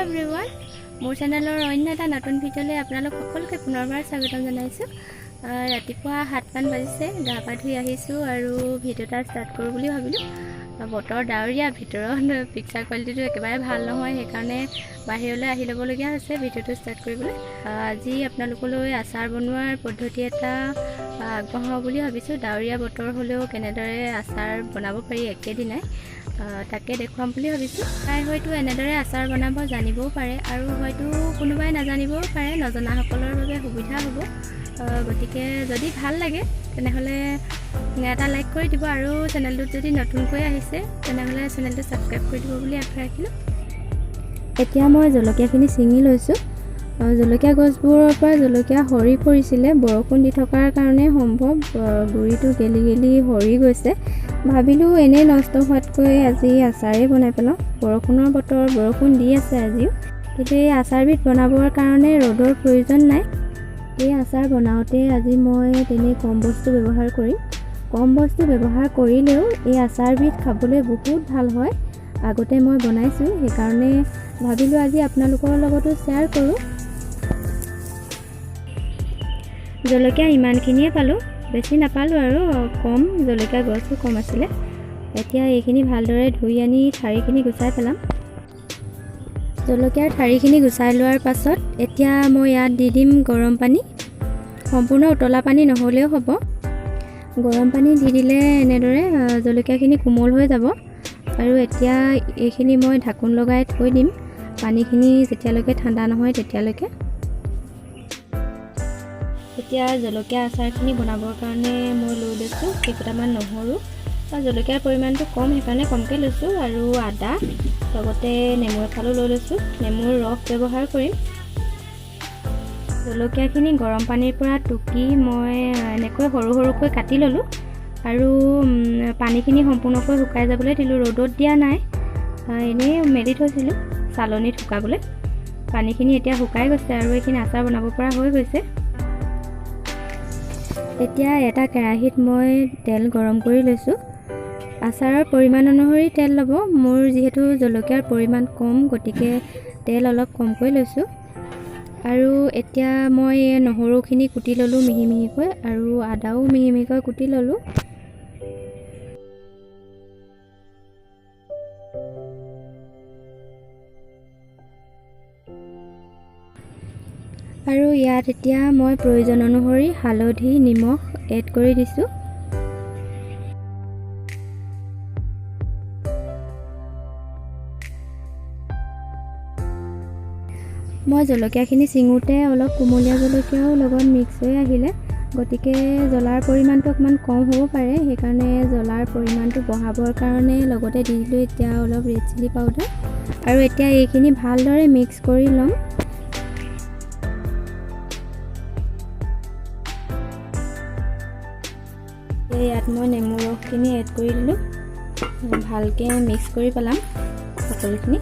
Everyone मोर चेनेलर अन्य এটা নতুন ভিডিঅ'লৈ আপোনালোক সকলোকে পুনৰবাৰ স্বাগতম জনাইছো। ৰাতিপুৱা 7মান বাজিছে, গা পা ধুই আহিছো আৰু ভিডিঅ'টা ষ্টাৰ্ট কৰো বুলি ভাবিলো। বতৰ ডাৱৰীয়া, ভিতৰৰ পিকচাৰ কোৱালিটিটো একেবাৰে ভাল নহয়, সেইকাৰণে বাহিৰলৈ আহি ল'বলগীয়া হৈছে ভিডিঅ'টো ষ্টাৰ্ট কৰিবলৈ। আজি আপোনালোকলৈ আচাৰ বনোৱাৰ পদ্ধতি এটা আগবঢ়াওঁ বুলি ভাবিছো। ডাৱৰীয়া বতৰ হ'লেও কেনেদৰে আচাৰ বনাব পাৰি একেদিনাই তাকে দেখুৱাম বুলি ভাবিছো। তাই হয়তো এনেদৰে আচাৰ বনাব জানিবও পাৰে আৰু হয়তো কোনোবাই নাজানিবও পাৰে, নজনাসকলৰ বাবে সুবিধা হ'ব। গতিকে যদি ভাল লাগে তেনেহ'লে এটা লাইক কৰি দিব আৰু চেনেলটোত যদি নতুনকৈ আহিছে তেনেহ'লে চেনেলটো ছাবস্ক্ৰাইব কৰি দিব বুলি আশা ৰাখিলোঁ। এতিয়া মই জলকীয়াখিনি ছিঙি লৈছোঁ। জলকীয়া গছবোৰৰ পৰা জলকীয়া সৰি পৰিছিলে, বৰষুণ দি থকাৰ কাৰণে সম্ভৱ গুৰিটো গেলি গেলি সৰি গৈছে। ভাবিলোঁ এনেই নষ্ট হোৱাতকৈ আজি আচাৰেই বনাই পেলাওঁ। বৰষুণৰ বতৰ, বৰষুণ দি আছে আজিও, কিন্তু এই আচাৰবিধ বনাবৰ কাৰণে ৰ'দৰ প্ৰয়োজন নাই। এই আচাৰ বনাওঁতে আজি মই তেনেই কম বস্তু ব্যৱহাৰ কৰিম। কম বস্তু ব্যৱহাৰ কৰিলেও এই আচাৰবিধ খাবলৈ বহুত ভাল হয়। আগতে মই বনাইছোঁ, সেইকাৰণে ভাবিলোঁ আজি আপোনালোকৰ লগতো শ্বেয়াৰ কৰোঁ। জলকীয়া ইমানখিনিয়ে পালোঁ, বেছি নাপালোঁ আৰু কম, জলকীয়া গছো কম আছিলে। এতিয়া এইখিনি ভালদৰে ধুই আনি ঠাৰিখিনি গুচাই পেলাম। জলকীয়াৰ ঠাৰিখিনি গুচাই লোৱাৰ পাছত এতিয়া মই ইয়াত দি দিম গৰম পানী। সম্পূৰ্ণ উতলা পানী নহ'লেও হ'ব। গৰম পানী দি দিলে এনেদৰে জলকীয়াখিনি কোমল হৈ যাব। আৰু এতিয়া এইখিনি মই ঢাকোন লগাই থৈ দিম পানীখিনি যেতিয়ালৈকে ঠাণ্ডা নহয় তেতিয়ালৈকে। এতিয়া জলকীয়া আচাৰখিনি বনাবৰ কাৰণে মই লৈ লৈছোঁ কেইটামান নহৰু। জলকীয়াৰ পৰিমাণটো কম, সেইকাৰণে কমকৈ লৈছোঁ। আৰু আদা, লগতে নেমু এফালো লৈ লৈছোঁ। নেমুৰ ৰস ব্যৱহাৰ কৰিম। জলকীয়াখিনি গৰম পানীৰ পৰা টুকি মই এনেকৈ সৰু সৰুকৈ কাটি ল'লোঁ আৰু পানীখিনি সম্পূৰ্ণকৈ শুকাই যাবলৈ দিলোঁ। ৰ'দত দিয়া নাই, এনেই মেলি থৈছিলোঁ চালনীত শুকাবলৈ। পানীখিনি এতিয়া শুকাই গৈছে আৰু এইখিনি আচাৰ বনাব পৰা হৈ গৈছে। এতিয়া এটা কেৰাহীত মই তেল গৰম কৰি লৈছোঁ। আচাৰৰ পৰিমাণ অনুসৰি তেল ল'ব। মোৰ যিহেতু জলকীয়াৰ পৰিমাণ কম, গতিকে তেল অলপ কমকৈ লৈছোঁ। আৰু এতিয়া মই নহৰুখিনি কুটি ল'লোঁ মিহি মিহিকৈ আৰু আদাও মিহি মিহিকৈ কুটি ল'লোঁ। আৰু ইয়াত এতিয়া মই প্ৰয়োজন অনুসৰি হালধি, নিমখ এড কৰি দিছোঁ। মই জলকীয়াখিনি ছিঙোতে অলপ কুমলীয়া জলকীয়াও লগত মিক্স হৈ আহিলে, গতিকে জ্বলাৰ পৰিমাণটো অকণমান কম হ'ব পাৰে, সেইকাৰণে জ্বলাৰ পৰিমাণটো বঢ়াবৰ কাৰণে লগতে দি দিলোঁ এতিয়া অলপ ৰেড চিলি পাউডাৰ। আৰু এতিয়া এইখিনি ভালদৰে মিক্স কৰি ল'ম। ইয়াত মই নেমু ৰসখিনি এড কৰি দিলোঁ। ভালকৈ মিক্স কৰি পেলাম সকলোখিনি।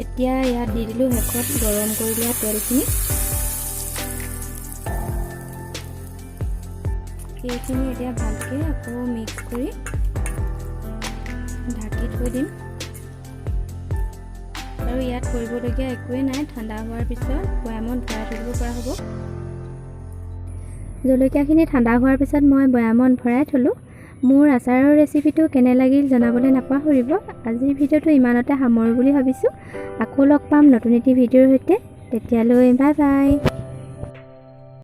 এতিয়া ইয়াত দি দিলোঁ শেষত গৰম কৰি লোৱা তেলখিনি। এইখিনি এতিয়া ভালকৈ আকৌ মিক্স কৰি ঢাকি থৈ দিম। আৰু ইয়াত কৰিবলগীয়া একোৱেই নাই, ঠাণ্ডা হোৱাৰ পিছত বৈয়ামত ভৰাই থৈ দিব পৰা হ'ব। জলকীয়াখিনি ঠাণ্ডা হোৱাৰ পিছত মই বৈয়ামত ভৰাই থ'লোঁ। মোৰ আচাৰৰ ৰেচিপিটো কেনে লাগিল জনাবলৈ নাপাহৰিব। আজিৰ ভিডিঅ'টো ইমানতে সামৰোঁ বুলি ভাবিছোঁ। আকৌ লগ পাম নতুন এটি ভিডিঅ'ৰ সৈতে। তেতিয়ালৈ বাই বাই।